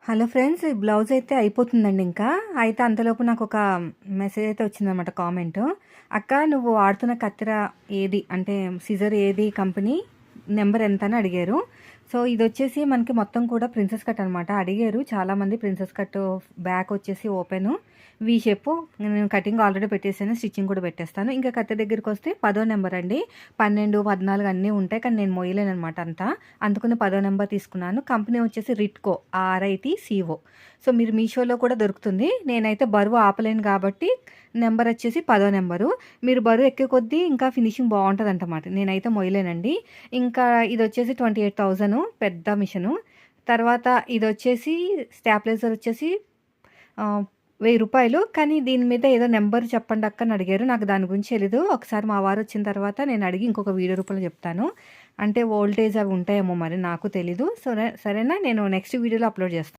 Hello friends, ఈ blouse అయితే అయిపోతుందండి ఇంకా. అయితే అంతలోపు నాకు ఒక మెసేజ్ అయితే వచ్చిందనమాట, కామెంట్. అక్క, నువ్వు వాడుతున్న కత్తెర ఏది, అంటే సిజర్ ఏది కంపెనీ, నెంబర్ ఎంత అని అడిగారు. సో ఇది వచ్చేసి మనకి మొత్తం కూడా ప్రిన్సెస్ కట్ అనమాట. అడిగారు చాలామంది, ప్రిన్సెస్ కట్ బ్యాక్ వచ్చేసి ఓపెన్ వీ షేప్. నేను కటింగ్ ఆల్రెడీ పెట్టేసాను, స్టిచ్చింగ్ కూడా పెట్టేస్తాను. ఇంకా కత్తెర దగ్గరికి వస్తే 10వ నెంబర్ అండి. 12, 14 అన్నీ ఉంటాయి, కానీ నేను మొయ్యలేను అనమాట అంతా. అందుకని 10వ నెంబర్ తీసుకున్నాను. కంపెనీ వచ్చేసి రిట్కో, RITCO. సో మీరు మీషోలో కూడా దొరుకుతుంది. నేనైతే బరువు ఆపలేను కాబట్టి నెంబర్ వచ్చేసి 10వ నెంబరు. మీరు బరువు ఎక్కే కొద్దీ ఇంకా ఫినిషింగ్ బాగుంటుంది అంటమాట. నేనైతే మొయ్యలేనండి. ఇంకా ఇది వచ్చేసి 28,000 పెద్ద మిషను. తర్వాత ఇది వచ్చేసి స్టాప్లైజర్ వచ్చేసి 1000 రూపాయలు. కానీ దీని మీద ఏదో నెంబర్ చెప్పండి అక్క అని అడిగారు. నాకు దాని గురించి తెలీదు. ఒకసారి మా వారు వచ్చిన తర్వాత నేను అడిగి ఇంకొక వీడియో రూపంలో చెప్తాను. అంటే వోల్టేజ్ అవి ఉంటాయేమో మరి, నాకు తెలీదు. సరేనా, నేను నెక్స్ట్ వీడియోలో అప్లోడ్ చేస్తాను.